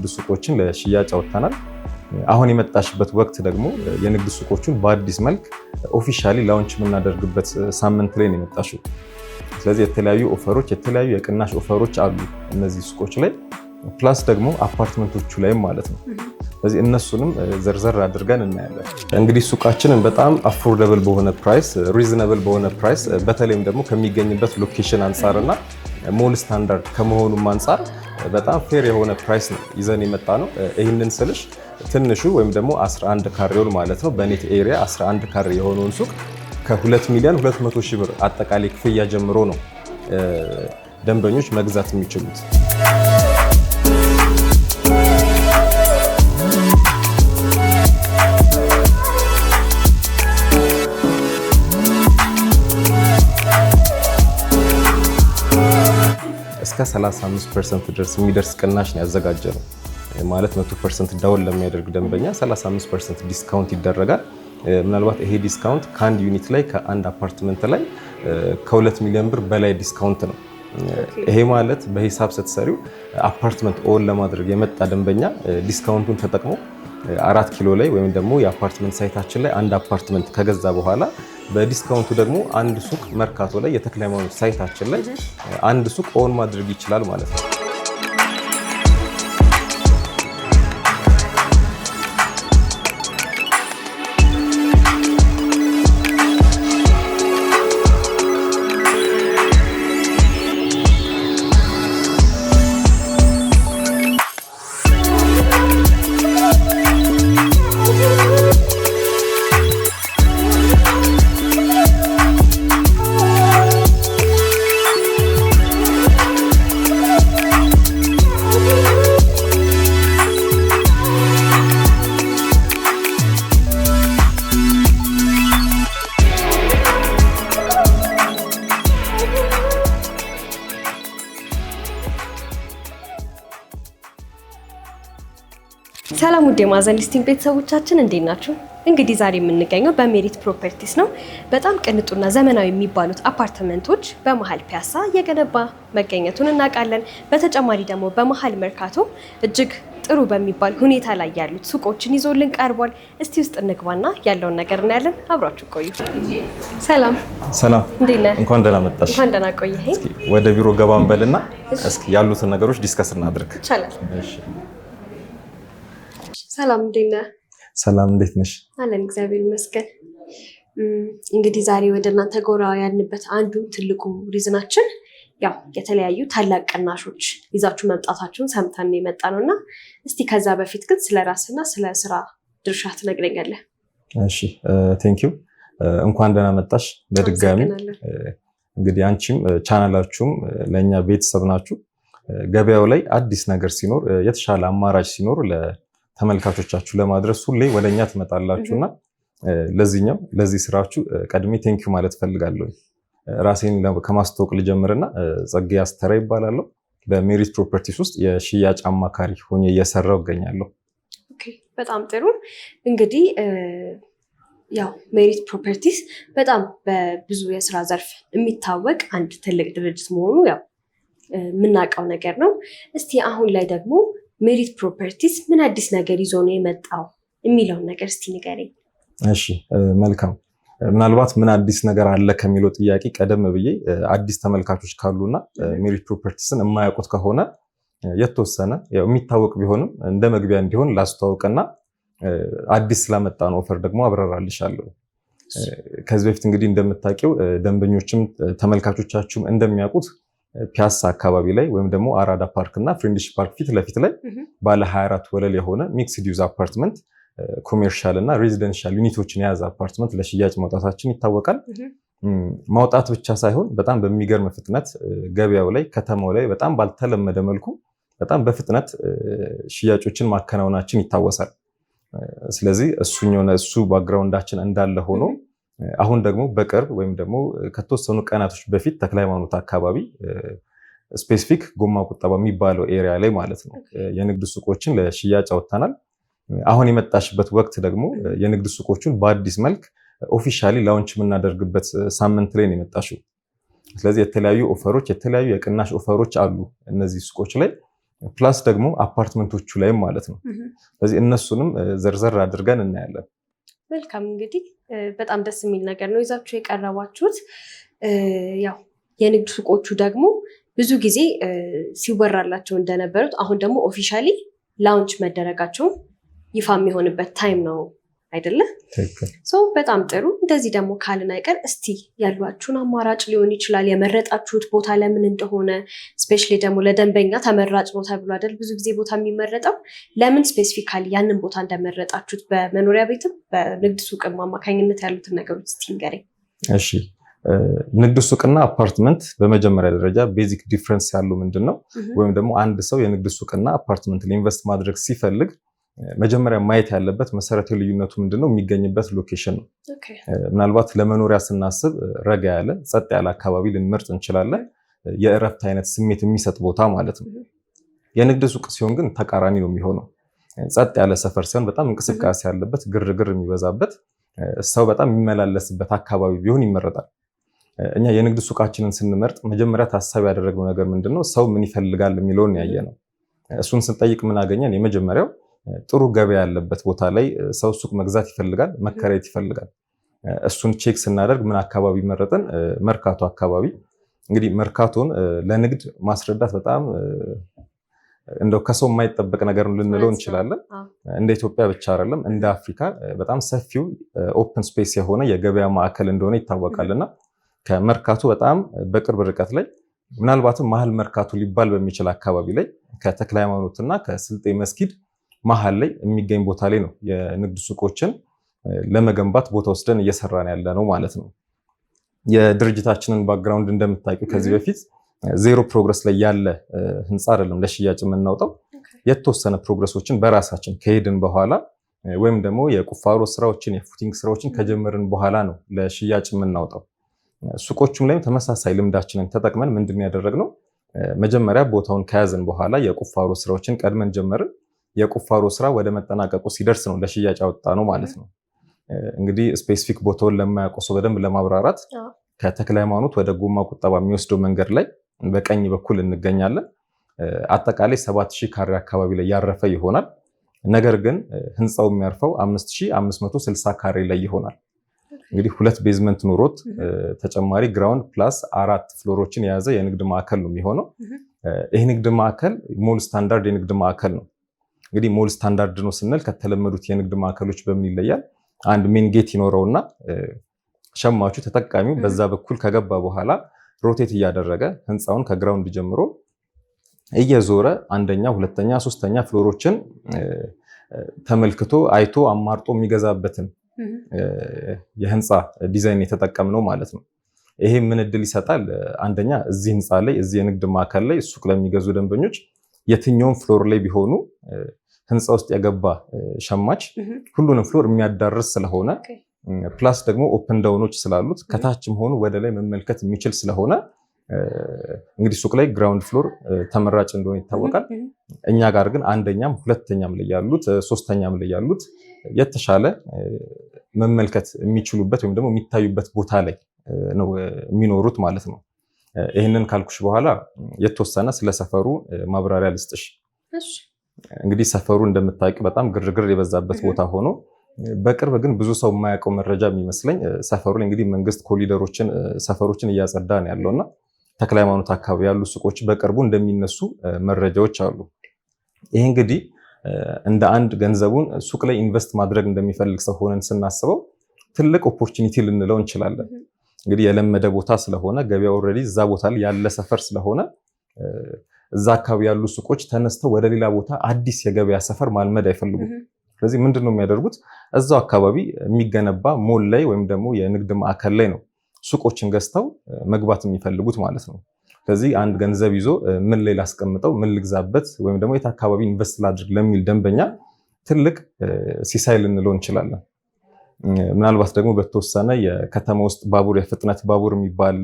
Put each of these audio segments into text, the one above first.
የንግድ ሱቆችን ለሽያጭ አውጥተናል። አሁን የመጣሽበት ወቅት ደግሞ የንግድ ሱቆቹን በአዲስ መልክ ኦፊሻሊ ላውንች የምናደርግበት ሳምንት ላይ ነው የመጣሽው። ስለዚህ የተለያዩ ኦፈሮች፣ የተለያዩ የቅናሽ ኦፈሮች አሉ እነዚህ ሱቆች ላይ ፕላስ ደግሞ አፓርትመንቶቹ ላይም ማለት ነው። ስለዚህ እነሱንም ዘርዘር አድርገን እናያለን። እንግዲህ ሱቃችንን በጣም አፎርደብል በሆነ ፕራይስ፣ ሪዝነብል በሆነ ፕራይስ በተለይም ደግሞ ከሚገኝበት ሎኬሽን አንጻርና ሞል ስታንዳርድ ከመሆኑም አንጻር በጣም ፌር የሆነ ፕራይስ ነው ይዘን የመጣ ነው። ይህንን ስልሽ ትንሹ ወይም ደግሞ 11 ካሬውን ማለት ነው በኔት ኤሪያ 11 ካሬ የሆነውን ሱቅ ከ2 ሚሊዮን 200 ሺህ ብር አጠቃላይ ክፍያ ጀምሮ ነው ደንበኞች መግዛት የሚችሉት። እስከ 35% ድረስ የሚደርስ ቅናሽ ነው ያዘጋጀነው። ማለት 100% ዳውን ለሚያደርግ ደንበኛ 35% ዲስካውንት ይደረጋል። ምናልባት ይሄ ዲስካውንት ከአንድ ዩኒት ላይ ከአንድ አፓርትመንት ላይ ከ2 ሚሊዮን ብር በላይ ዲስካውንት ነው። ይሄ ማለት በሂሳብ ስትሰሪው አፓርትመንት ኦን ለማድረግ የመጣ ደንበኛ ዲስካውንቱን ተጠቅሞ 4 ኪሎ ላይ ወይም ደግሞ የአፓርትመንት ሳይታችን ላይ አንድ አፓርትመንት ከገዛ በኋላ በዲስካውንቱ ደግሞ አንድ ሱቅ መርካቶ ላይ የተክለ ሃይማኖት ሳይታችን ላይ አንድ ሱቅ ኦን ማድረግ ይችላል ማለት ነው። ሰላም ውድ የማዕዘን ሊስቲንግ ቤተሰቦቻችን እንዴት ናችሁ? እንግዲህ ዛሬ የምንገኘው በሜሪት ፕሮፐርቲስ ነው። በጣም ቅንጡና ዘመናዊ የሚባሉት አፓርትመንቶች በመሀል ፒያሳ የገነባ መገኘቱን እናውቃለን። በተጨማሪ ደግሞ በመሀል መርካቶ እጅግ ጥሩ በሚባል ሁኔታ ላይ ያሉት ሱቆችን ይዞልን ቀርቧል። እስቲ ውስጥ እንግባና ያለውን ነገር እናያለን። አብራችሁ ቆዩ። ሰላም ሰላም፣ እንዴት ነህ? እንኳን ደህና መጣሽ። እንኳን ደህና ቆየህ። እስኪ ወደ ቢሮ ገባ እንበልና እስኪ ያሉትን ነገሮች ዲስከስ እናድርግ። ይቻላል። እሺ። ሰላም፣ እንዴት ነህ? ሰላም፣ እንዴት ነሽ? አለን፣ እግዚአብሔር ይመስገን። እንግዲህ ዛሬ ወደ እናንተ ጎራ ያልንበት አንዱ ትልቁ ሪዝናችን ያው የተለያዩ ታላቅ ቅናሾች ይዛችሁ መምጣታችሁን ሰምተን የመጣ ነው እና እስቲ ከዛ በፊት ግን ስለ ራስና ስለ ስራ ድርሻ ትነግረኛለህ? እሺ፣ ቴንኪው። እንኳን ደህና መጣሽ በድጋሚ። እንግዲህ አንቺም ቻናላችሁም ለእኛ ቤተሰብ ናችሁ። ገበያው ላይ አዲስ ነገር ሲኖር፣ የተሻለ አማራጭ ሲኖር ተመልካቾቻችሁ ለማድረስ ሁሌ ወደኛ ትመጣላችሁና ለዚህ ስራችሁ ቀድሜ ቴንኪው ማለት ፈልጋለሁ። ራሴን ከማስተዋወቅ ልጀምርና ጸጋዬ አስተራ ይባላለሁ። በሜሪት ፕሮፐርቲስ ውስጥ የሽያጭ አማካሪ ሆኜ እየሰራሁ እገኛለሁ። ኦኬ፣ በጣም ጥሩ። እንግዲህ ያው ሜሪት ፕሮፐርቲስ በጣም በብዙ የስራ ዘርፍ የሚታወቅ አንድ ትልቅ ድርጅት መሆኑ ያው የምናውቀው ነገር ነው። እስቲ አሁን ላይ ደግሞ ሜሪት ፕሮፐርቲስ ምን አዲስ ነገር ይዞ ነው የመጣው የሚለውን ነገር እስቲ ንገረኝ። እሺ፣ መልካም። ምናልባት ምን አዲስ ነገር አለ ከሚለው ጥያቄ ቀደም ብዬ አዲስ ተመልካቾች ካሉና ሜሪት ፕሮፐርቲስን የማያውቁት ከሆነ የተወሰነ ያው የሚታወቅ ቢሆንም እንደ መግቢያ እንዲሆን ላስተዋውቅና አዲስ ስላመጣ ነው ኦፈር ደግሞ አብራራልሻለሁ። ከዚህ በፊት እንግዲህ እንደምታውቂው ደንበኞችም ተመልካቾቻችሁም እንደሚያውቁት ፒያሳ አካባቢ ላይ ወይም ደግሞ አራዳ ፓርክ እና ፍሬንድሺፕ ፓርክ ፊት ለፊት ላይ ባለ 24 ወለል የሆነ ሚክስድ ዩዝ አፓርትመንት ኮሜርሻል እና ሬዚደንሻል ዩኒቶችን የያዘ አፓርትመንት ለሽያጭ ማውጣታችን ይታወቃል። ማውጣት ብቻ ሳይሆን በጣም በሚገርም ፍጥነት ገበያው ላይ ከተማው ላይ በጣም ባልተለመደ መልኩ በጣም በፍጥነት ሽያጮችን ማከናወናችን ይታወሳል። ስለዚህ እሱ ባክግራውንዳችን እንዳለ ሆኖ አሁን ደግሞ በቅርብ ወይም ደግሞ ከተወሰኑ ቀናቶች በፊት ተክለ ሃይማኖት አካባቢ ስፔሲፊክ ጎማ ቁጠባ የሚባለው ኤሪያ ላይ ማለት ነው የንግድ ሱቆችን ለሽያጭ አውጥተናል። አሁን የመጣሽበት ወቅት ደግሞ የንግድ ሱቆቹን በአዲስ መልክ ኦፊሻሊ ላውንች የምናደርግበት ሳምንት ላይ ነው የመጣሽው። ስለዚህ የተለያዩ ኦፈሮች፣ የተለያዩ የቅናሽ ኦፈሮች አሉ እነዚህ ሱቆች ላይ ፕላስ ደግሞ አፓርትመንቶቹ ላይም ማለት ነው። ስለዚህ እነሱንም ዘርዘር አድርገን እናያለን። መልካም እንግዲህ በጣም ደስ የሚል ነገር ነው ይዛችሁ የቀረባችሁት። ያው የንግድ ሱቆቹ ደግሞ ብዙ ጊዜ ሲወራላቸው እንደነበሩት አሁን ደግሞ ኦፊሻሊ ላውንች መደረጋቸው ይፋ የሚሆንበት ታይም ነው አይደለ? በጣም ጥሩ። እንደዚህ ደግሞ ካልን አይቀር እስቲ ያሏችሁን አማራጭ ሊሆን ይችላል የመረጣችሁት ቦታ ለምን እንደሆነ ስፔሻሊ ደግሞ ለደንበኛ ተመራጭ ነው ተብሎ አይደል ብዙ ጊዜ ቦታ የሚመረጠው፣ ለምን ስፔሲፊካሊ ያንን ቦታ እንደመረጣችሁት በመኖሪያ ቤትም በንግድ ሱቅም አማካኝነት ያሉትን ነገሮች እስቲ ንገረኝ። እሺ፣ ንግድ ሱቅና አፓርትመንት በመጀመሪያ ደረጃ ቤዚክ ዲፍረንስ ያለው ምንድን ነው? ወይም ደግሞ አንድ ሰው የንግድ ሱቅና አፓርትመንት ኢንቨስት ማድረግ ሲፈልግ መጀመሪያ ማየት ያለበት መሰረታዊ ልዩነቱ ምንድነው? የሚገኝበት ሎኬሽን ነው። ምናልባት ለመኖሪያ ስናስብ ረጋ ያለ ጸጥ ያለ አካባቢ ልንመርጥ እንችላለን። የእረፍት አይነት ስሜት የሚሰጥ ቦታ ማለት ነው። የንግድ ሱቅ ሲሆን ግን ተቃራኒ ነው የሚሆነው። ጸጥ ያለ ሰፈር ሲሆን በጣም እንቅስቃሴ ያለበት፣ ግርግር የሚበዛበት፣ ሰው በጣም የሚመላለስበት አካባቢ ቢሆን ይመረጣል። እኛ የንግድ ሱቃችንን ስንመርጥ መጀመሪያ ታሳቢ ያደረግነው ነገር ምንድነው? ሰው ምን ይፈልጋል የሚለውን ያየ ነው። እሱን ስንጠይቅ ምን አገኘን? የመጀመሪያው ጥሩ ገበያ ያለበት ቦታ ላይ ሰው ሱቅ መግዛት ይፈልጋል፣ መከራየት ይፈልጋል። እሱን ቼክ ስናደርግ ምን አካባቢ መረጥን? መርካቶ አካባቢ። እንግዲህ መርካቶን ለንግድ ማስረዳት በጣም እንደው ከሰው የማይጠበቅ ነገር ልንለው እንችላለን። እንደ ኢትዮጵያ ብቻ አይደለም፣ እንደ አፍሪካ በጣም ሰፊው ኦፕን ስፔስ የሆነ የገበያ ማዕከል እንደሆነ ይታወቃልና ከመርካቶ በጣም በቅርብ ርቀት ላይ ምናልባትም መሀል መርካቶ ሊባል በሚችል አካባቢ ላይ ከተክለ ሃይማኖትና ከስልጤ መስጊድ መሀል ላይ የሚገኝ ቦታ ላይ ነው የንግድ ሱቆችን ለመገንባት ቦታ ወስደን እየሰራን ያለ ነው ማለት ነው። የድርጅታችንን ባክግራውንድ እንደምታውቂው ከዚህ በፊት ዜሮ ፕሮግረስ ላይ ያለ ህንፃ አይደለም ለሽያጭ የምናውጣው። የተወሰነ ፕሮግረሶችን በራሳችን ከሄድን በኋላ ወይም ደግሞ የቁፋሮ ስራዎችን የፉቲንግ ስራዎችን ከጀመርን በኋላ ነው ለሽያጭ የምናውጣው። ሱቆቹም ላይም ተመሳሳይ ልምዳችንን ተጠቅመን ምንድን ያደረግነው መጀመሪያ ቦታውን ከያዝን በኋላ የቁፋሮ ስራዎችን ቀድመን ጀመርን። የቁፋሮ ስራ ወደ መጠናቀቁ ሲደርስ ነው ለሽያጭ ያወጣ ነው ማለት ነው። እንግዲህ ስፔሲፊክ ቦታውን ለማያውቁ ሰው በደንብ ለማብራራት ከተክለ ሃይማኖት ወደ ጎማ ቁጠባ የሚወስደው መንገድ ላይ በቀኝ በኩል እንገኛለን። አጠቃላይ 7000 ካሬ አካባቢ ላይ ያረፈ ይሆናል። ነገር ግን ህንፃው የሚያርፈው 5560 ካሬ ላይ ይሆናል። እንግዲህ 2 ቤዝመንት ኖሮት ተጨማሪ ግራውንድ ፕላስ 4 ፍሎሮችን የያዘ የንግድ ማዕከል ነው የሚሆነው። ይህ ንግድ ማዕከል ሞል ስታንዳርድ የንግድ ማዕከል ነው። እንግዲህ ሞል ስታንዳርድ ነው ስንል ከተለመዱት የንግድ ማዕከሎች በምን ይለያል? አንድ ሜን ጌት ይኖረውና ሸማቹ ተጠቃሚው በዛ በኩል ከገባ በኋላ ሮቴት እያደረገ ህንፃውን ከግራውንድ ጀምሮ እየዞረ አንደኛ፣ ሁለተኛ፣ ሶስተኛ ፍሎሮችን ተመልክቶ አይቶ አማርጦ የሚገዛበትን የህንፃ ዲዛይን የተጠቀምነው ማለት ነው። ይሄ ምን እድል ይሰጣል? አንደኛ እዚህ ህንፃ ላይ እዚህ የንግድ ማዕከል ላይ ሱቅ ለሚገዙ ደንበኞች የትኛውም ፍሎር ላይ ቢሆኑ ህንፃ ውስጥ የገባ ሸማች ሁሉንም ፍሎር የሚያዳርስ ስለሆነ ፕላስ ደግሞ ኦፕን ዳውኖች ስላሉት ከታችም ሆኑ ወደ ላይ መመልከት የሚችል ስለሆነ እንግዲህ ሱቅ ላይ ግራውንድ ፍሎር ተመራጭ እንደሆነ ይታወቃል። እኛ ጋር ግን አንደኛም ሁለተኛም ላይ ያሉት ሶስተኛም ላይ ያሉት የተሻለ መመልከት የሚችሉበት ወይም ደግሞ የሚታዩበት ቦታ ላይ ነው የሚኖሩት ማለት ነው። ይህንን ካልኩሽ በኋላ የተወሰነ ስለ ሰፈሩ ማብራሪያ ልስጥሽ። እንግዲህ ሰፈሩ እንደምታውቂው በጣም ግርግር የበዛበት ቦታ ሆኖ በቅርብ ግን ብዙ ሰው የማያውቀው መረጃ የሚመስለኝ ሰፈሩ ላይ እንግዲህ መንግስት ኮሊደሮችን ሰፈሮችን እያጸዳ ነው ያለውና ተክለ ሃይማኖት አካባቢ ያሉ ሱቆች በቅርቡ እንደሚነሱ መረጃዎች አሉ። ይህ እንግዲህ እንደ አንድ ገንዘቡን ሱቅ ላይ ኢንቨስት ማድረግ እንደሚፈልግ ሰው ሆነን ስናስበው ትልቅ ኦፖርቹኒቲ ልንለው እንችላለን። እንግዲህ የለመደ ቦታ ስለሆነ ገበያ ኦልሬዲ እዛ ቦታ ላይ ያለ ሰፈር ስለሆነ እዛ አካባቢ ያሉ ሱቆች ተነስተው ወደ ሌላ ቦታ አዲስ የገበያ ሰፈር ማልመድ አይፈልጉም። ስለዚህ ምንድነው የሚያደርጉት? እዛው አካባቢ የሚገነባ ሞል ላይ ወይም ደግሞ የንግድ ማዕከል ላይ ነው ሱቆችን ገዝተው መግባት የሚፈልጉት ማለት ነው። ስለዚህ አንድ ገንዘብ ይዞ ምን ላይ ላስቀምጠው፣ ምን ልግዛበት ወይም ደግሞ የት አካባቢ ኢንቨስት ላድርግ ለሚል ደንበኛ ትልቅ ሲሳይ ልንለው እንችላለን። ምናልባት ደግሞ በተወሰነ የከተማ ውስጥ ባቡር የፍጥነት ባቡር የሚባል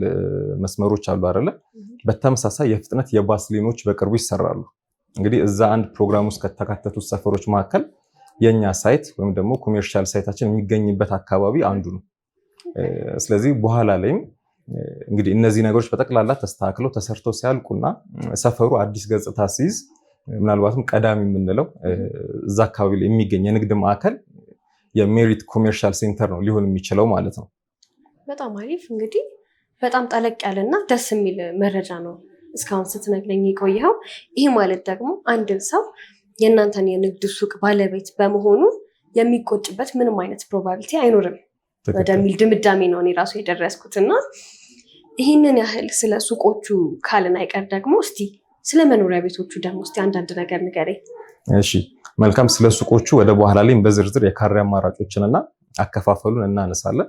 መስመሮች አሉ አይደለ? በተመሳሳይ የፍጥነት የባስ ሌኖች በቅርቡ ይሰራሉ። እንግዲህ እዛ አንድ ፕሮግራም ውስጥ ከተካተቱት ሰፈሮች መካከል የኛ ሳይት ወይም ደግሞ ኮሜርሻል ሳይታችን የሚገኝበት አካባቢ አንዱ ነው። ስለዚህ በኋላ ላይም እንግዲህ እነዚህ ነገሮች በጠቅላላ ተስተካክለው ተሰርተው ሲያልቁና ሰፈሩ አዲስ ገጽታ ሲይዝ ምናልባትም ቀዳሚ የምንለው እዛ አካባቢ ላይ የሚገኝ የንግድ ማዕከል የሜሪት ኮሜርሻል ሴንተር ነው ሊሆን የሚችለው ማለት ነው። በጣም አሪፍ። እንግዲህ በጣም ጠለቅ ያለና ደስ የሚል መረጃ ነው እስካሁን ስትነግረኝ የቆየኸው። ይህ ማለት ደግሞ አንድ ሰው የእናንተን የንግድ ሱቅ ባለቤት በመሆኑ የሚቆጭበት ምንም አይነት ፕሮባቢሊቲ አይኖርም ወደሚል ድምዳሜ ነው እኔ ራሱ የደረስኩት። እና ይህንን ያህል ስለ ሱቆቹ ካልን አይቀር ደግሞ እስቲ ስለ መኖሪያ ቤቶቹ ደግሞ እስቲ አንዳንድ ነገር ንገረኝ። እሺ መልካም። ስለ ሱቆቹ ወደ በኋላ ላይ በዝርዝር የካሬ አማራጮችንና አከፋፈሉን እናነሳለን።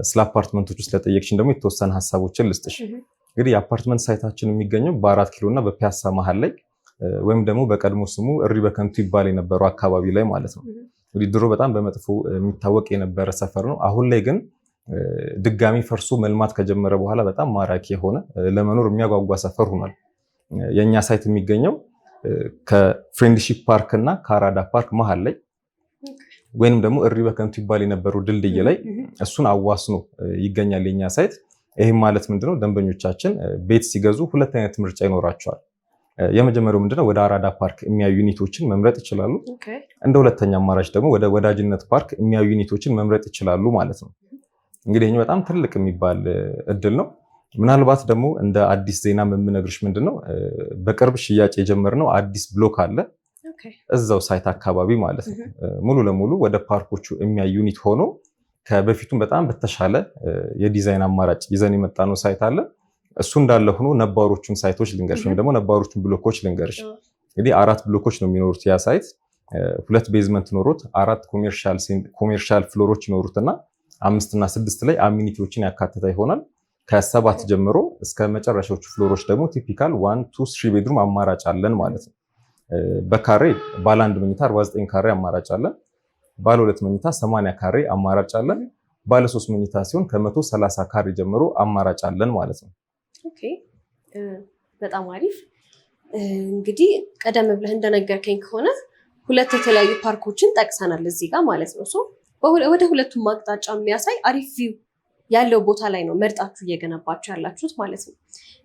ስለ አፓርትመንቶቹ ስለጠየቅሽን ደግሞ የተወሰነ ሀሳቦችን ልስጥሽ። እንግዲህ የአፓርትመንት ሳይታችን የሚገኘው በ4 ኪሎ እና በፒያሳ መሀል ላይ ወይም ደግሞ በቀድሞ ስሙ እሪ በከንቱ ይባል የነበረው አካባቢ ላይ ማለት ነው። እንግዲህ ድሮ በጣም በመጥፎ የሚታወቅ የነበረ ሰፈር ነው። አሁን ላይ ግን ድጋሚ ፈርሶ መልማት ከጀመረ በኋላ በጣም ማራኪ የሆነ ለመኖር የሚያጓጓ ሰፈር ሆኗል። የኛ ሳይት የሚገኘው ከፍሬንድሺፕ ፓርክ እና ከአራዳ ፓርክ መሀል ላይ ወይንም ደግሞ እሪ በከንቱ ይባል የነበረው ድልድይ ላይ እሱን አዋስኖ ይገኛል የኛ ሳይት። ይህም ማለት ምንድነው? ደንበኞቻችን ቤት ሲገዙ ሁለት አይነት ምርጫ ይኖራቸዋል። የመጀመሪያው ምንድነው? ወደ አራዳ ፓርክ የሚያዩ ዩኒቶችን መምረጥ ይችላሉ። እንደ ሁለተኛ አማራጭ ደግሞ ወደ ወዳጅነት ፓርክ የሚያዩ ዩኒቶችን መምረጥ ይችላሉ ማለት ነው። እንግዲህ ይሄ በጣም ትልቅ የሚባል እድል ነው። ምናልባት ደግሞ እንደ አዲስ ዜና የምነግርሽ ምንድነው? በቅርብ ሽያጭ የጀመርነው አዲስ ብሎክ አለ እዛው ሳይት አካባቢ ማለት ነው። ሙሉ ለሙሉ ወደ ፓርኮቹ የሚያዩ ዩኒት ሆኖ ከበፊቱም በጣም በተሻለ የዲዛይን አማራጭ ይዘን የመጣነው ሳይት አለ። እሱ እንዳለ ሆኖ ነባሮቹን ሳይቶች ልንገርሽ ወይም ደግሞ ነባሮቹን ብሎኮች ልንገርሽ። እንግዲህ 4 ብሎኮች ነው የሚኖሩት ያ ሳይት። 2 ቤዝመንት ኖሮት 4 ኮሜርሻል ፍሎሮች ይኖሩትና 5 እና 6 ላይ አሚኒቲዎችን ያካተተ ይሆናል። ከ7 ጀምሮ እስከ መጨረሻዎቹ ፍሎሮች ደግሞ ቲፒካል 1 2 3 ቤድሩም አማራጭ አለን ማለት ነው። በካሬ ባለ 1 መኝታ 49 ካሬ አማራጭ አለን። ባለ 2 መኝታ 80 ካሬ አማራጭ አለን። ባለ 3 መኝታ ሲሆን ከ130 ካሬ ጀምሮ አማራጭ አለን ማለት ነው። ኦኬ በጣም አሪፍ። እንግዲህ ቀደም ብለህ እንደነገርከኝ ከሆነ 2 የተለያዩ ፓርኮችን ጠቅሰናል እዚህ ጋር ማለት ነው። ወደ ሁለቱም አቅጣጫ የሚያሳይ አሪፍ ቪው ያለው ቦታ ላይ ነው መርጣችሁ እየገነባችሁ ያላችሁት ማለት ነው።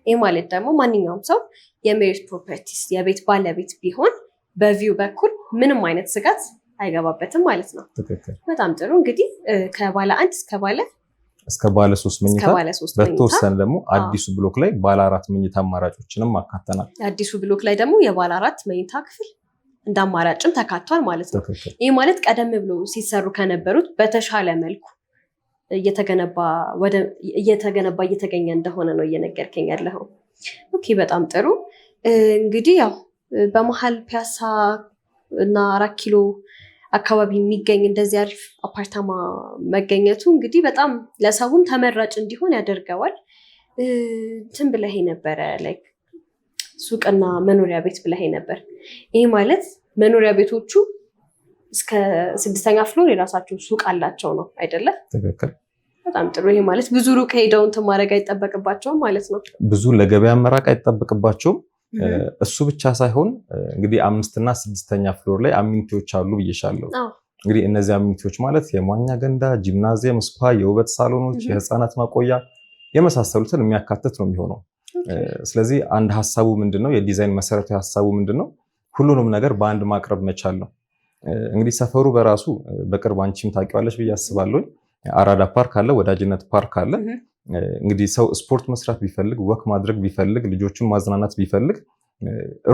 ይህ ማለት ደግሞ ማንኛውም ሰው የሜሪት ፕሮፐርቲስ የቤት ባለቤት ቢሆን በቪው በኩል ምንም አይነት ስጋት አይገባበትም ማለት ነው። በጣም ጥሩ። እንግዲህ ከባለ 1 እስከ ባለ 3 መኝታ በተወሰነ ደግሞ አዲሱ ብሎክ ላይ ባለ 4 መኝታ አማራጮችንም አካተናል። አዲሱ ብሎክ ላይ ደግሞ የባለ 4 መኝታ ክፍል እንደ አማራጭም ተካቷል ማለት ነው። ይህ ማለት ቀደም ብሎ ሲሰሩ ከነበሩት በተሻለ መልኩ እየተገነባ እየተገኘ እንደሆነ ነው እየነገርከኝ ያለው። ኦኬ በጣም ጥሩ። እንግዲህ ያው በመሀል ፒያሳ እና 4 ኪሎ አካባቢ የሚገኝ እንደዚህ አሪፍ አፓርታማ መገኘቱ እንግዲህ በጣም ለሰውም ተመራጭ እንዲሆን ያደርገዋል። እንትን ብለህ ነበረ ላይክ ሱቅና መኖሪያ ቤት ብለህ ነበር። ይህ ማለት መኖሪያ ቤቶቹ እስከ 6ኛ ፍሎር የራሳቸው ሱቅ አላቸው ነው አይደለ? ትክክል። በጣም ጥሩ። ይሄ ማለት ብዙ ሩቅ ሄደው እንትን ማድረግ አይጠበቅባቸውም ማለት ነው። ብዙ ለገበያ መራቅ አይጠበቅባቸውም። እሱ ብቻ ሳይሆን እንግዲህ 5 እና 6ኛ ፍሎር ላይ አሚኒቲዎች አሉ ብዬሻለሁ። እንግዲህ እነዚህ አሚኒቲዎች ማለት የመዋኛ ገንዳ፣ ጂምናዚየም፣ ስፓ፣ የውበት ሳሎኖች፣ የህፃናት ማቆያ የመሳሰሉትን የሚያካትት ነው የሚሆነው። ስለዚህ አንድ ሀሳቡ ምንድነው? የዲዛይን መሰረታዊ ሀሳቡ ምንድነው? ሁሉንም ነገር በአንድ ማቅረብ መቻል ነው። እንግዲህ ሰፈሩ በራሱ በቅርብ አንቺም ታውቂዋለሽ ብዬ አስባለሁ። አራዳ ፓርክ አለ፣ ወዳጅነት ፓርክ አለ። እንግዲህ ሰው ስፖርት መስራት ቢፈልግ፣ ወክ ማድረግ ቢፈልግ፣ ልጆቹን ማዝናናት ቢፈልግ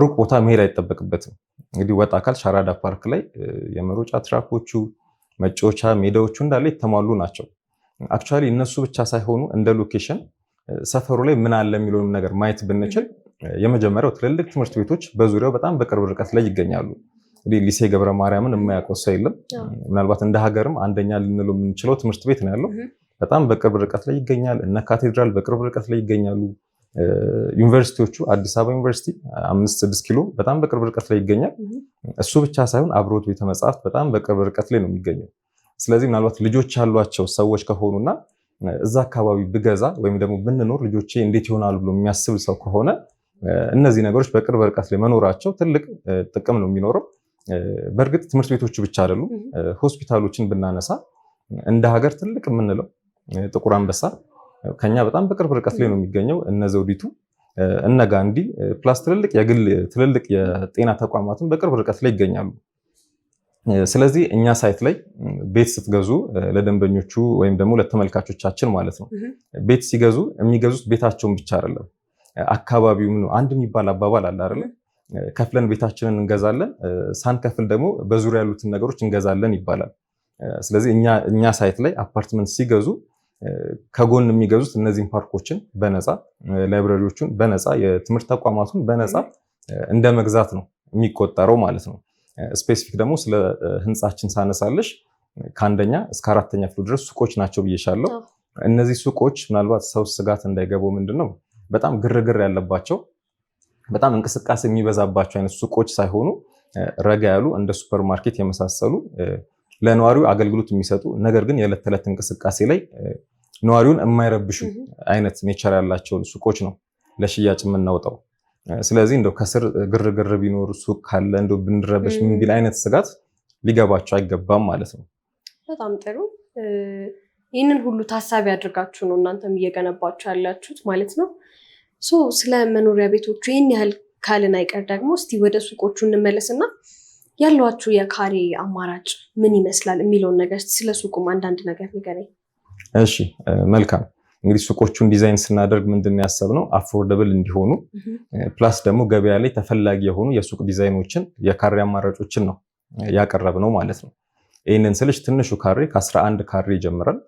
ሩቅ ቦታ መሄድ አይጠበቅበትም። እንግዲህ ወጣ ካልሽ አራዳ ፓርክ ላይ የመሮጫ ትራኮቹ፣ መጫወቻ ሜዳዎቹ እንዳለ የተሟሉ ናቸው። አክቹዋሊ እነሱ ብቻ ሳይሆኑ እንደ ሎኬሽን ሰፈሩ ላይ ምን አለ የሚለውን ነገር ማየት ብንችል የመጀመሪያው ትልልቅ ትምህርት ቤቶች በዙሪያው በጣም በቅርብ ርቀት ላይ ይገኛሉ። እንግዲህ ሊሴ ገብረ ማርያምን የማያውቀው ሰው የለም። ምናልባት እንደ ሀገርም አንደኛ ልንለው የምንችለው ትምህርት ቤት ነው ያለው። በጣም በቅርብ ርቀት ላይ ይገኛል። እነ ካቴድራል በቅርብ ርቀት ላይ ይገኛሉ። ዩኒቨርሲቲዎቹ አዲስ አበባ ዩኒቨርሲቲ 5-6 ኪሎ በጣም በቅርብ ርቀት ላይ ይገኛል። እሱ ብቻ ሳይሆን አብሮት ቤተ መጻሕፍት በጣም በቅርብ ርቀት ላይ ነው የሚገኘው። ስለዚህ ምናልባት ልጆች ያሏቸው ሰዎች ከሆኑና እዛ አካባቢ ብገዛ ወይም ደግሞ ብንኖር ልጆቼ እንዴት ይሆናሉ ብሎ የሚያስብ ሰው ከሆነ እነዚህ ነገሮች በቅርብ ርቀት ላይ መኖራቸው ትልቅ ጥቅም ነው የሚኖረው። በእርግጥ ትምህርት ቤቶቹ ብቻ አይደሉም። ሆስፒታሎችን ብናነሳ እንደ ሀገር ትልቅ የምንለው ጥቁር አንበሳ ከኛ በጣም በቅርብ ርቀት ላይ ነው የሚገኘው። እነ ዘውዲቱ እነ ጋንዲ ፕላስ ትልልቅ የጤና ተቋማትን በቅርብ ርቀት ላይ ይገኛሉ። ስለዚህ እኛ ሳይት ላይ ቤት ስትገዙ ለደንበኞቹ ወይም ደግሞ ለተመልካቾቻችን ማለት ነው ቤት ሲገዙ የሚገዙት ቤታቸውን ብቻ አይደለም አካባቢውም ነው። አንድ የሚባል አባባል አለ አይደል? ከፍለን ቤታችንን እንገዛለን፣ ሳንከፍል ደግሞ በዙሪያ ያሉትን ነገሮች እንገዛለን ይባላል። ስለዚህ እኛ ሳይት ላይ አፓርትመንት ሲገዙ ከጎን የሚገዙት እነዚህን ፓርኮችን በነፃ ላይብራሪዎቹን በነፃ የትምህርት ተቋማቱን በነፃ እንደ መግዛት ነው የሚቆጠረው ማለት ነው። ስፔሲፊክ ደግሞ ስለ ህንፃችን ሳነሳለሽ ከአንደኛ እስከ 4ኛ ፍሎር ድረስ ሱቆች ናቸው ብዬሻለሁ። እነዚህ ሱቆች ምናልባት ሰው ስጋት እንዳይገባው ምንድነው በጣም ግርግር ያለባቸው በጣም እንቅስቃሴ የሚበዛባቸው አይነት ሱቆች ሳይሆኑ ረጋ ያሉ እንደ ሱፐርማርኬት የመሳሰሉ ለነዋሪው አገልግሎት የሚሰጡ ነገር ግን የዕለት ተዕለት እንቅስቃሴ ላይ ነዋሪውን የማይረብሹ አይነት ኔቸር ያላቸውን ሱቆች ነው ለሽያጭ የምናወጣው። ስለዚህ እንደው ከስር ግርግር ቢኖር ሱቅ ካለ እንደው ብንረበሽ ምን ቢል አይነት ስጋት ሊገባቸው አይገባም ማለት ነው። በጣም ጥሩ። ይህንን ሁሉ ታሳቢ አድርጋችሁ ነው እናንተም እየገነባችሁ ያላችሁት ማለት ነው። ስለ መኖሪያ ቤቶቹ ይህን ያህል ካልን አይቀር ደግሞ እስቲ ወደ ሱቆቹ እንመለስና ያሏችሁ የካሬ አማራጭ ምን ይመስላል የሚለውን ነገር ስለ ሱቁም አንዳንድ ነገር ንገረኝ። እሺ መልካም። እንግዲህ ሱቆቹን ዲዛይን ስናደርግ ምንድን ነው ያሰብነው አፎርደብል እንዲሆኑ ፕላስ ደግሞ ገበያ ላይ ተፈላጊ የሆኑ የሱቅ ዲዛይኖችን የካሬ አማራጮችን ነው ያቀረብነው ማለት ነው። ይህንን ስልሽ ትንሹ ካሬ ከ11 ካሬ ይጀምራል።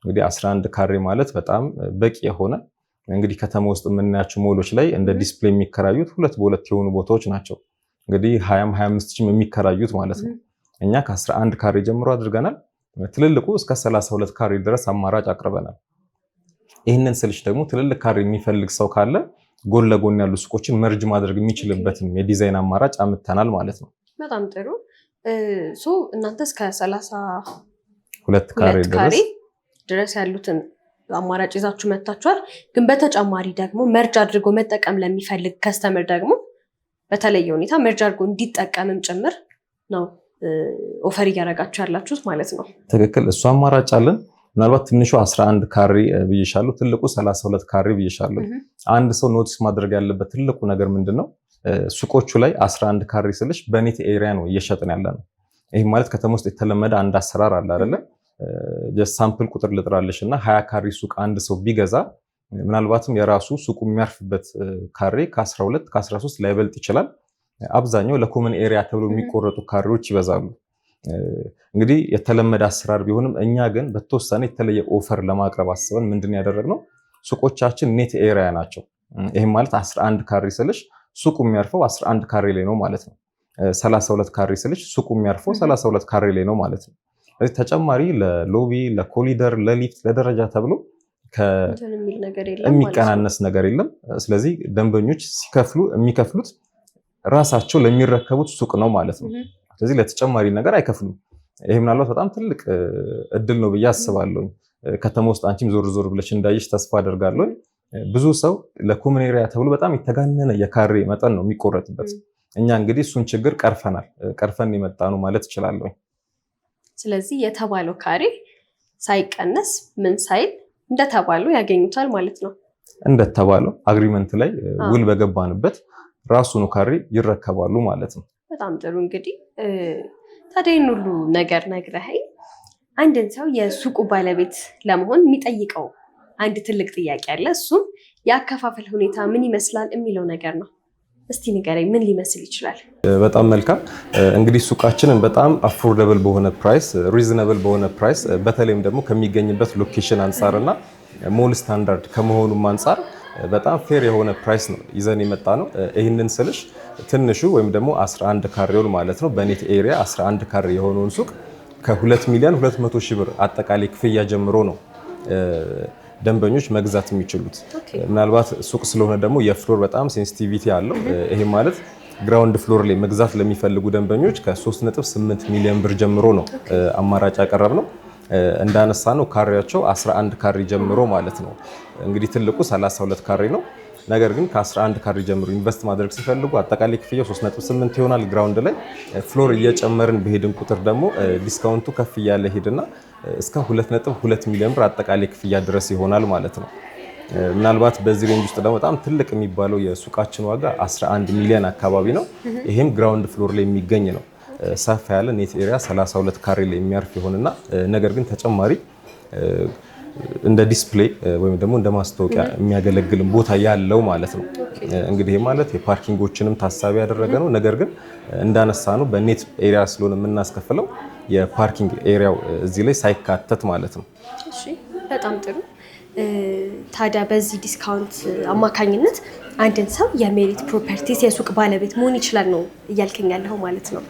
እንግዲህ 11 ካሬ ማለት በጣም በቂ የሆነ እንግዲህ ከተማ ውስጥ የምናያቸው ሞሎች ላይ እንደ ዲስፕሌይ የሚከራዩት 2 በ2 የሆኑ ቦታዎች ናቸው። እንግዲህ 20-25 ሺህ የሚከራዩት ማለት ነው። እኛ ከ11 ካሬ ጀምሮ አድርገናል። ትልልቁ እስከ 32 ካሬ ድረስ አማራጭ አቅርበናል። ይህንን ስልሽ ደግሞ ትልልቅ ካሬ የሚፈልግ ሰው ካለ ጎን ለጎን ያሉ ሱቆችን መርጅ ማድረግ የሚችልበትን የዲዛይን አማራጭ አምጥተናል ማለት ነው። በጣም ጥሩ። እናንተ እስከ 32 ካሬ ድረስ ያሉትን አማራጭ ይዛችሁ መጥታችኋል። ግን በተጨማሪ ደግሞ መርጅ አድርጎ መጠቀም ለሚፈልግ ከስተመር ደግሞ በተለየ ሁኔታ መርጅ አድርጎ እንዲጠቀምም ጭምር ነው ኦፈር እያደረጋችሁ ያላችሁት ማለት ነው። ትክክል። እሱ አማራጭ አለን። ምናልባት ትንሹ 11 ካሬ ብዬሻለሁ፣ ትልቁ 32 ካሬ ብዬሻለሁ። አንድ ሰው ኖቲስ ማድረግ ያለበት ትልቁ ነገር ምንድነው ሱቆቹ ላይ 11 ካሬ ስልሽ በኔት ኤሪያ ነው እየሸጥን ያለ ነው። ይህ ማለት ከተማ ውስጥ የተለመደ አንድ አሰራር አለ አይደለ? ሳምፕል ቁጥር ልጥራለሽ እና 20 ካሬ ሱቅ አንድ ሰው ቢገዛ ምናልባትም የራሱ ሱቁ የሚያርፍበት ካሬ ከ12 ከ13 ላይበልጥ ይችላል። አብዛኛው ለኮመን ኤሪያ ተብሎ የሚቆረጡ ካሬዎች ይበዛሉ። እንግዲህ የተለመደ አሰራር ቢሆንም እኛ ግን በተወሰነ የተለየ ኦፈር ለማቅረብ አስበን ምንድን ያደረግነው ሱቆቻችን ኔት ኤሪያ ናቸው። ይህም ማለት 11 ካሬ ስልሽ ሱቁ የሚያርፈው 11 ካሬ ላይ ነው ማለት ነው። 32 ካሬ ስልሽ ሱቁ የሚያርፈው 32 ካሬ ላይ ነው ማለት ነው። ስለዚህ ተጨማሪ ለሎቢ፣ ለኮሊደር፣ ለሊፍት፣ ለደረጃ ተብሎ የሚቀናነስ ነገር የለም። ስለዚህ ደንበኞች ሲከፍሉ የሚከፍሉት ራሳቸው ለሚረከቡት ሱቅ ነው ማለት ነው። ስለዚህ ለተጨማሪ ነገር አይከፍሉም። ይሄ ምናልባት በጣም ትልቅ እድል ነው ብዬ አስባለሁ። ከተማ ውስጥ አንቺም ዞር ዞር ብለሽ እንዳይሽ ተስፋ አደርጋለሁ። ብዙ ሰው ለኮመን ኤሪያ ተብሎ በጣም የተጋነነ የካሬ መጠን ነው የሚቆረጥበት። እኛ እንግዲህ እሱን ችግር ቀርፈን የመጣ ነው ማለት እችላለሁ። ስለዚህ የተባለው ካሬ ሳይቀነስ ምን ሳይል እንደተባለው ያገኙታል ማለት ነው። እንደተባለው አግሪመንት ላይ ውል በገባንበት ራሱን ካሬ ይረከባሉ ማለት ነው። በጣም ጥሩ። እንግዲህ ታዲያ ይህን ሁሉ ነገር ነግረኸኝ አንድን ሰው የሱቁ ባለቤት ለመሆን የሚጠይቀው አንድ ትልቅ ጥያቄ አለ። እሱም የአከፋፈል ሁኔታ ምን ይመስላል የሚለው ነገር ነው። እስቲ ንገረኝ፣ ምን ሊመስል ይችላል? በጣም መልካም። እንግዲህ ሱቃችንን በጣም አፎርደብል በሆነ ፕራይስ፣ ሪዝነብል በሆነ ፕራይስ በተለይም ደግሞ ከሚገኝበት ሎኬሽን አንጻርና ሞል ስታንዳርድ ከመሆኑም አንጻር በጣም ፌር የሆነ ፕራይስ ነው ይዘን የመጣ ነው። ይህንን ስልሽ ትንሹ ወይም ደግሞ 11 ካሬውን ማለት ነው በኔት ኤሪያ 11 ካሬ የሆነውን ሱቅ ከ2,200,000 ብር አጠቃላይ ክፍያ ጀምሮ ነው ደንበኞች መግዛት የሚችሉት። ምናልባት ሱቅ ስለሆነ ደግሞ የፍሎር በጣም ሴንሲቲቪቲ አለው። ይሄ ማለት ግራውንድ ፍሎር ላይ መግዛት ለሚፈልጉ ደንበኞች ከ3.8 ሚሊዮን ብር ጀምሮ ነው አማራጭ ያቀረብ ነው። እንዳነሳ ነው ካሬያቸው 11 ካሬ ጀምሮ ማለት ነው። እንግዲህ ትልቁ 32 ካሬ ነው። ነገር ግን ከ11 ካሬ ጀምሮ ኢንቨስት ማድረግ ሲፈልጉ አጠቃላይ ክፍያው 3.8 ይሆናል። ግራውንድ ላይ ፍሎር እየጨመርን በሄድን ቁጥር ደግሞ ዲስካውንቱ ከፍ እያለ ሄድና እስከ 2.2 ሚሊዮን ብር አጠቃላይ ክፍያ ድረስ ይሆናል ማለት ነው። ምናልባት በዚህ ሬንጅ ውስጥ ደግሞ በጣም ትልቅ የሚባለው የሱቃችን ዋጋ 11 ሚሊዮን አካባቢ ነው። ይሄም ግራውንድ ፍሎር ላይ የሚገኝ ነው። ሰፋ ያለ ኔት ኤሪያ 32 ካሬ ላይ የሚያርፍ ይሆንና ነገር ግን ተጨማሪ እንደ ዲስፕሌይ ወይም ደግሞ እንደ ማስታወቂያ የሚያገለግል ቦታ ያለው ማለት ነው። እንግዲህ ይሄ ማለት የፓርኪንጎችንም ታሳቢ ያደረገ ነው። ነገር ግን እንዳነሳ ነው በኔት ኤሪያ ስለሆነ የምናስከፍለው የፓርኪንግ ኤሪያው እዚህ ላይ ሳይካተት ማለት ነው። እሺ በጣም ጥሩ። ታዲያ በዚህ ዲስካውንት አማካኝነት አንድን ሰው የሜሪት ፕሮፐርቲስ የሱቅ ባለቤት መሆን ይችላል ነው እያልከኝ ያለው ማለት ነው?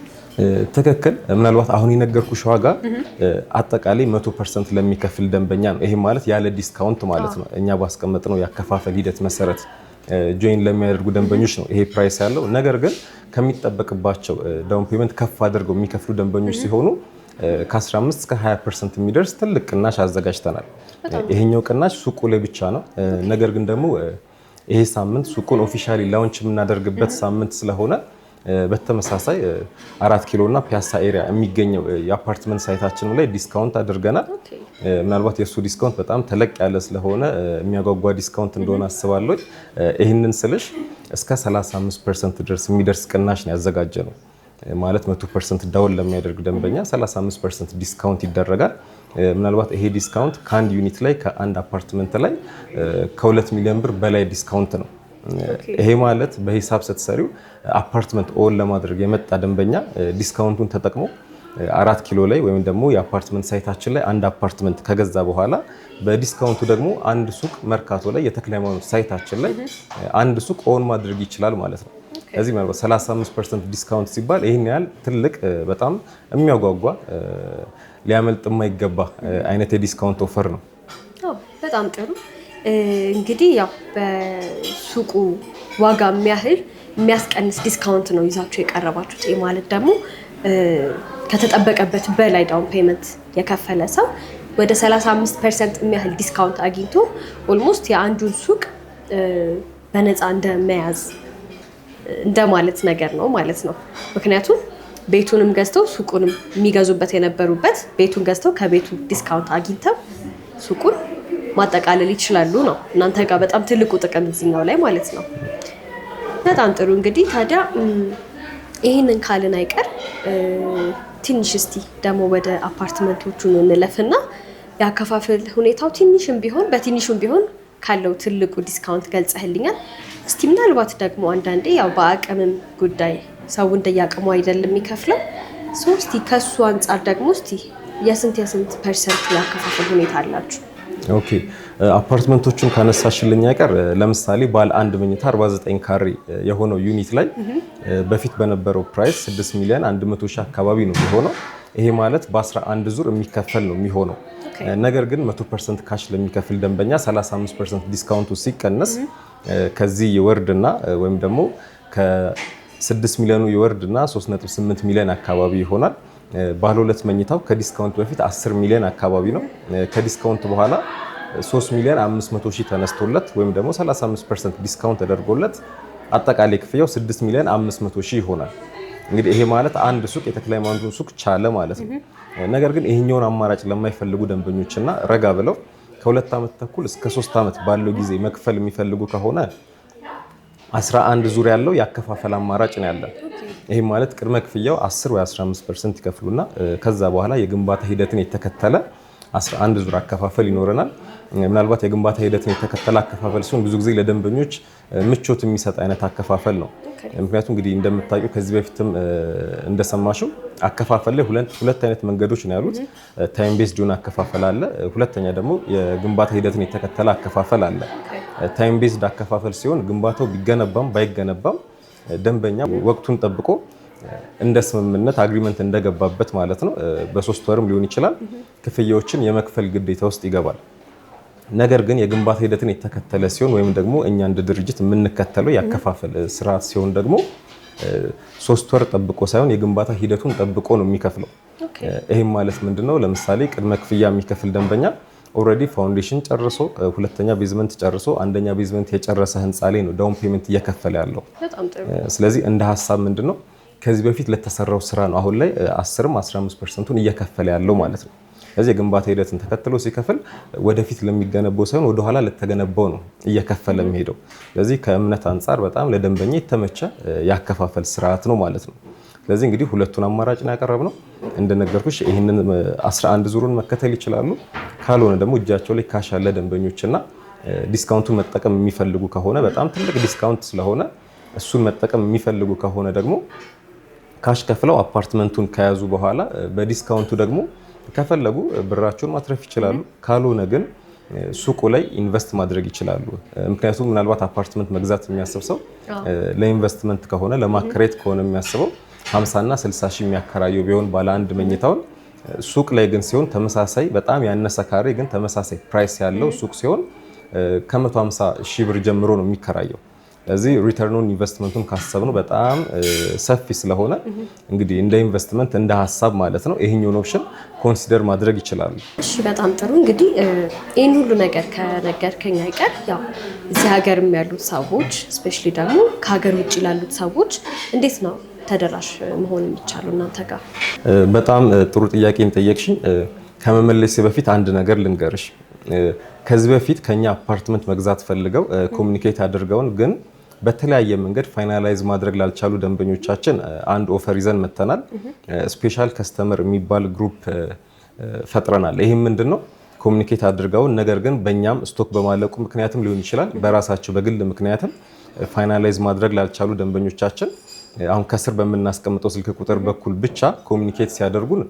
ትክክል። ምናልባት አሁን የነገርኩሽ ዋጋ አጠቃላይ 100% ለሚከፍል ደንበኛ ነው። ይሄ ማለት ያለ ዲስካውንት ማለት ነው። እኛ ባስቀመጥነው ያከፋፈል ሂደት መሰረት ጆይን ለሚያደርጉ ደንበኞች ነው ይሄ ፕራይስ ያለው። ነገር ግን ከሚጠበቅባቸው ዳውን ፔመንት ከፍ አድርገው የሚከፍሉ ደንበኞች ሲሆኑ ከ15 እስከ 20% የሚደርስ ትልቅ ቅናሽ አዘጋጅተናል። ይሄኛው ቅናሽ ሱቁ ላይ ብቻ ነው። ነገር ግን ደግሞ ይሄ ሳምንት ሱቁን ኦፊሻሊ ላውንች የምናደርግበት ሳምንት ስለሆነ በተመሳሳይ 4 ኪሎ እና ፒያሳ ኤሪያ የሚገኘው የአፓርትመንት ሳይታችን ላይ ዲስካውንት አድርገናል። ምናልባት የሱ ዲስካውንት በጣም ተለቅ ያለ ስለሆነ የሚያጓጓ ዲስካውንት እንደሆነ አስባለሁ። ይህንን ስልሽ እስከ 35% ድረስ የሚደርስ ቅናሽ ነው ያዘጋጀ ነው። ማለት 100% ዳውን ለሚያደርግ ደንበኛ 35% ዲስካውንት ይደረጋል። ምናልባት ይሄ ዲስካውንት ከአንድ ዩኒት ላይ ከአንድ አፓርትመንት ላይ ከ2 ሚሊዮን ብር በላይ ዲስካውንት ነው። ይሄ ማለት በሂሳብ ስትሰሪው አፓርትመንት ኦን ለማድረግ የመጣ ደንበኛ ዲስካውንቱን ተጠቅሞ 4 ኪሎ ላይ ወይም ደግሞ የአፓርትመንት ሳይታችን ላይ አንድ አፓርትመንት ከገዛ በኋላ በዲስካውንቱ ደግሞ አንድ ሱቅ መርካቶ ላይ የተክለ ሃይማኖት ሳይታችን ላይ አንድ ሱቅ ኦን ማድረግ ይችላል ማለት ነው። እዚህ ማለት 35% ዲስካውንት ሲባል ይሄን ያህል ትልቅ በጣም የሚያጓጓ ሊያመልጥ የማይገባ አይነት የዲስካውንት ኦፈር ነው። በጣም ጥሩ። እንግዲህ ያው በሱቁ ዋጋ የሚያስቀንስ ዲስካውንት ነው ይዛችሁ የቀረባችሁት። ይህ ማለት ደግሞ ከተጠበቀበት በላይ ዳውን ፔመንት የከፈለ ሰው ወደ 35% የሚያህል ዲስካውንት አግኝቶ ኦልሞስት የአንዱን ሱቅ በነፃ እንደመያዝ እንደማለት ነገር ነው ማለት ነው። ምክንያቱም ቤቱንም ገዝተው ሱቁንም የሚገዙበት የነበሩበት ቤቱን ገዝተው ከቤቱ ዲስካውንት አግኝተው ሱቁን ማጠቃለል ይችላሉ ነው እናንተ ጋር በጣም ትልቁ ጥቅም እዚህኛው ላይ ማለት ነው። በጣም ጥሩ። እንግዲህ ታዲያ ይህንን ካልን አይቀር ትንሽ እስቲ ደግሞ ወደ አፓርትመንቶቹ እንለፍና ያከፋፈል ሁኔታው ትንሽም ቢሆን በትንሹም ቢሆን ካለው ትልቁ ዲስካውንት ገልጸህልኛል። እስቲ ምናልባት ደግሞ አንዳንዴ ያው በአቅምም ጉዳይ ሰው እንደያቅሙ አይደለም የሚከፍለው። እስቲ ከሱ አንጻር ደግሞ እስቲ የስንት ፐርሰንት ያከፋፈል ሁኔታ አላችሁ? ኦኬ አፓርትመንቶቹን ካነሳሽልኝ አይቀር ለምሳሌ ባለ አንድ መኝታ 49 ካሬ የሆነው ዩኒት ላይ በፊት በነበረው ፕራይስ 6 ሚሊዮን 100 ሺህ አካባቢ ነው የሚሆነው። ይሄ ማለት በ11 ዙር የሚከፈል ነው የሚሆነው። ነገር ግን 100% ካሽ ለሚከፍል ደንበኛ 35% ዲስካውንቱ ሲቀነስ ከዚህ ይወርድና ወይም ደግሞ ከ6 ሚሊዮኑ ይወርድና 3.8 ሚሊዮን አካባቢ ይሆናል። ባለ ሁለት መኝታው ከዲስካውንት በፊት 10 ሚሊዮን አካባቢ ነው። ከዲስካውንት በኋላ 3 ሚሊዮን 500 ሺህ ተነስቶለት ወይም ደግሞ 35% ዲስካውንት ተደርጎለት አጠቃላይ ክፍያው 6 ሚሊዮን 500 ሺህ ይሆናል። እንግዲህ ይሄ ማለት አንድ ሱቅ የተክለ ሃይማኖትን ሱቅ ቻለ ማለት ነው። ነገር ግን ይሄኛውን አማራጭ ለማይፈልጉ ደንበኞችና ረጋ ብለው ከ2 ዓመት ተኩል እስከ 3 ዓመት ባለው ጊዜ መክፈል የሚፈልጉ ከሆነ 11 ዙር ያለው ያከፋፈል አማራጭ ነው ያለን። ይሄ ማለት ቅድመ ክፍያው 10 ወይ 15% ይከፍሉና ከዛ በኋላ የግንባታ ሂደትን የተከተለ 11 ዙር አከፋፈል ይኖረናል። ምናልባት የግንባታ ሂደትን የተከተለ አከፋፈል ሲሆን ብዙ ጊዜ ለደንበኞች ምቾት የሚሰጥ አይነት አከፋፈል ነው። ምክንያቱም እንግዲህ እንደምታውቁ ከዚህ በፊትም እንደሰማሽው አከፋፈል ላይ ሁለት አይነት መንገዶች ነው ያሉት። ታይም ቤዝድ የሆነ አከፋፈል አለ። ሁለተኛ ደግሞ የግንባታ ሂደትን የተከተለ አከፋፈል አለ። ታይም ቤዝድ አከፋፈል ሲሆን ግንባታው ቢገነባም ባይገነባም ደንበኛ ወቅቱን ጠብቆ እንደ ስምምነት አግሪመንት እንደገባበት ማለት ነው በ3 ወርም ሊሆን ይችላል ክፍያዎችን የመክፈል ግዴታ ውስጥ ይገባል። ነገር ግን የግንባታ ሂደትን የተከተለ ሲሆን ወይም ደግሞ እኛ እንደ ድርጅት የምንከተለው ያከፋፈል ስርዓት ሲሆን ደግሞ 3 ወር ጠብቆ ሳይሆን የግንባታ ሂደቱን ጠብቆ ነው የሚከፍለው። ይሄም ማለት ምንድነው? ለምሳሌ ቅድመ ክፍያ የሚከፍል ደንበኛ ኦልሬዲ ፋውንዴሽን ጨርሶ ሁለተኛ ቤዝመንት ጨርሶ አንደኛ ቤዝመንት የጨረሰ ህንፃ ላይ ነው ዳውን ፔመንት እየከፈለ ያለው። ስለዚህ እንደ ሀሳብ ምንድነው ከዚህ በፊት ለተሰራው ስራ ነው አሁን ላይ 10-15%ን እየከፈለ ያለው ማለት ነው። ስለዚህ የግንባታ ሂደትን ተከትሎ ሲከፍል ወደፊት ለሚገነባው ሳይሆን ወደኋላ ለተገነባው ነው እየከፈለ የሚሄደው። ስለዚህ ከእምነት አንጻር በጣም ለደንበኛ የተመቸ ያከፋፈል ስርዓት ነው ማለት ነው። ስለዚህ እንግዲህ ሁለቱን አማራጭ ነው ያቀረብነው። እንደነገርኩሽ ይህንን 11 ዙሩን መከተል ይችላሉ። ካልሆነ ደግሞ እጃቸው ላይ ካሽ ያለ ደንበኞችና ዲስካውንቱን መጠቀም የሚፈልጉ ከሆነ በጣም ትልቅ ዲስካውንት ስለሆነ እሱን መጠቀም የሚፈልጉ ከሆነ ደግሞ ካሽ ከፍለው አፓርትመንቱን ከያዙ በኋላ በዲስካውንቱ ደግሞ ከፈለጉ ብራቸውን ማትረፍ ይችላሉ። ካልሆነ ግን ሱቁ ላይ ኢንቨስት ማድረግ ይችላሉ። ምክንያቱም ምናልባት አፓርትመንት መግዛት የሚያስብ ሰው ለኢንቨስትመንት ከሆነ ለማከራየት ከሆነ የሚያስበው 50 እና 60 ሺህ የሚያከራየው ቢሆን ባለ አንድ መኝታውን ሱቅ ላይ ግን ሲሆን ተመሳሳይ በጣም ያነሰ ካሬ ግን ተመሳሳይ ፕራይስ ያለው ሱቅ ሲሆን ከ150 ሺህ ብር ጀምሮ ነው የሚከራየው። ስለዚህ ሪተርኑን ኢንቨስትመንቱን ካሰብነው በጣም ሰፊ ስለሆነ እንግዲህ እንደ ኢንቨስትመንት እንደ ሀሳብ ማለት ነው ይሄኛውን ኦፕሽን ኮንሲደር ማድረግ ይችላሉ። እሺ በጣም ጥሩ። እንግዲህ ይህን ሁሉ ነገር ከነገርከኝ አይቀር ያው እዚህ ሀገርም ያሉት ሰዎች ስፔሻሊ ደግሞ ከሀገር ውጭ ላሉት ሰዎች እንዴት ነው ተደራሽ መሆን የሚቻለው እናንተ ጋር? በጣም ጥሩ ጥያቄን ጠየቅሽኝ። ከመመለሴ በፊት አንድ ነገር ልንገርሽ። ከዚህ በፊት ከኛ አፓርትመንት መግዛት ፈልገው ኮሚኒኬት አድርገውን ግን በተለያየ መንገድ ፋይናላይዝ ማድረግ ላልቻሉ ደንበኞቻችን አንድ ኦፈር ይዘን መተናል። ስፔሻል ከስተመር የሚባል ግሩፕ ፈጥረናል። ይህም ምንድነው? ኮሚኒኬት አድርገውን ነገር ግን በእኛም ስቶክ በማለቁ ምክንያትም ሊሆን ይችላል በራሳቸው በግል ምክንያትም ፋይናላይዝ ማድረግ ላልቻሉ ደንበኞቻችን አሁን ከስር በምናስቀምጠው ስልክ ቁጥር በኩል ብቻ ኮሚኒኬት ሲያደርጉን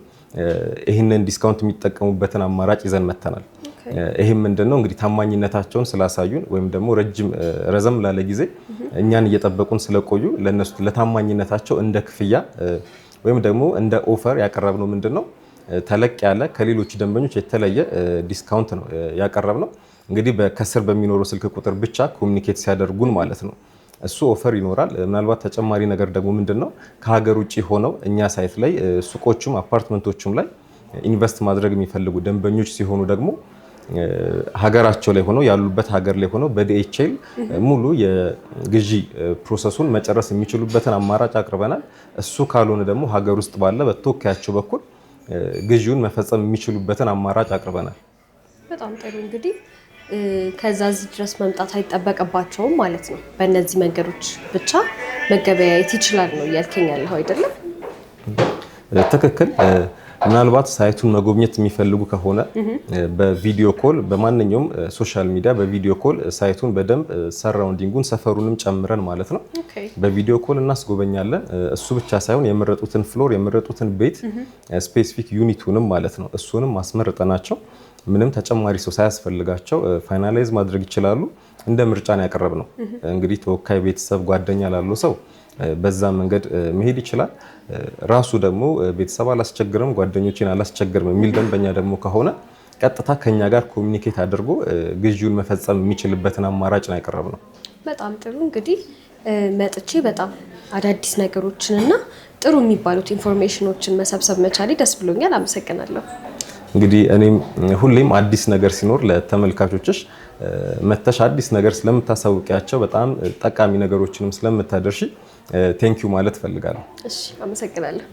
ይህንን ዲስካውንት የሚጠቀሙበትን አማራጭ ይዘን መተናል። ይህም ምንድነው እንግዲህ ታማኝነታቸውን ስላሳዩን ወይም ደግሞ ረዘም ላለ ጊዜ እኛን እየጠበቁን ስለቆዩ ለነሱ ለታማኝነታቸው እንደ ክፍያ ወይም ደግሞ እንደ ኦፈር ያቀረብነው ምንድነው ተለቅ ያለ ከሌሎች ደንበኞች የተለየ ዲስካውንት ነው ያቀረብነው። እንግዲህ ከስር በሚኖረው ስልክ ቁጥር ብቻ ኮሚኒኬት ሲያደርጉን ማለት ነው እሱ ኦፈር ይኖራል። ምናልባት ተጨማሪ ነገር ደግሞ ምንድነው ከሀገር ውጪ ሆነው እኛ ሳይት ላይ ሱቆቹም አፓርትመንቶቹም ላይ ኢንቨስት ማድረግ የሚፈልጉ ደንበኞች ሲሆኑ ደግሞ ሀገራቸው ላይ ሆነው ያሉበት ሀገር ላይ ሆነው በዲኤችኤል ሙሉ የግዢ ፕሮሰሱን መጨረስ የሚችሉበትን አማራጭ አቅርበናል። እሱ ካልሆነ ደግሞ ሀገር ውስጥ ባለ በተወካያቸው በኩል ግዢውን መፈጸም የሚችሉበትን አማራጭ አቅርበናል። በጣም ጥሩ። እንግዲህ ከዛ እዚህ ድረስ መምጣት አይጠበቅባቸውም ማለት ነው። በእነዚህ መንገዶች ብቻ መገበያየት ይችላል ነው እያልከኝ ያለኸው አይደለም? ትክክል። ምናልባት ሳይቱን መጎብኘት የሚፈልጉ ከሆነ በቪዲዮ ኮል በማንኛውም ሶሻል ሚዲያ በቪዲዮ ኮል ሳይቱን በደንብ ሰራውንዲንጉን ሰፈሩንም ጨምረን ማለት ነው በቪዲዮ ኮል እናስጎበኛለን። እሱ ብቻ ሳይሆን የመረጡትን ፍሎር የመረጡትን ቤት ስፔሲፊክ ዩኒቱንም ማለት ነው እሱንም ማስመረጠናቸው ምንም ተጨማሪ ሰው ሳያስፈልጋቸው ፋይናላይዝ ማድረግ ይችላሉ። እንደ ምርጫን ያቀረብ ነው። እንግዲህ ተወካይ ቤተሰብ ጓደኛ ላለው ሰው በዛ መንገድ መሄድ ይችላል። ራሱ ደግሞ ቤተሰብ አላስቸግርም ጓደኞችን አላስቸግርም የሚል ደንበኛ ደግሞ ከሆነ ቀጥታ ከኛ ጋር ኮሚኒኬት አድርጎ ግዢውን መፈጸም የሚችልበትን አማራጭ ነው ያቀረብ ነው። በጣም ጥሩ። እንግዲህ መጥቼ በጣም አዳዲስ ነገሮችንና ጥሩ የሚባሉት ኢንፎርሜሽኖችን መሰብሰብ መቻሌ ደስ ብሎኛል። አመሰግናለሁ። እንግዲህ እኔም ሁሌም አዲስ ነገር ሲኖር ለተመልካቾችሽ መተሽ አዲስ ነገር ስለምታሳውቂያቸው በጣም ጠቃሚ ነገሮችንም ስለምታደርሺ ቴንኪዩ ማለት ፈልጋለሁ። እሺ፣ አመሰግናለሁ።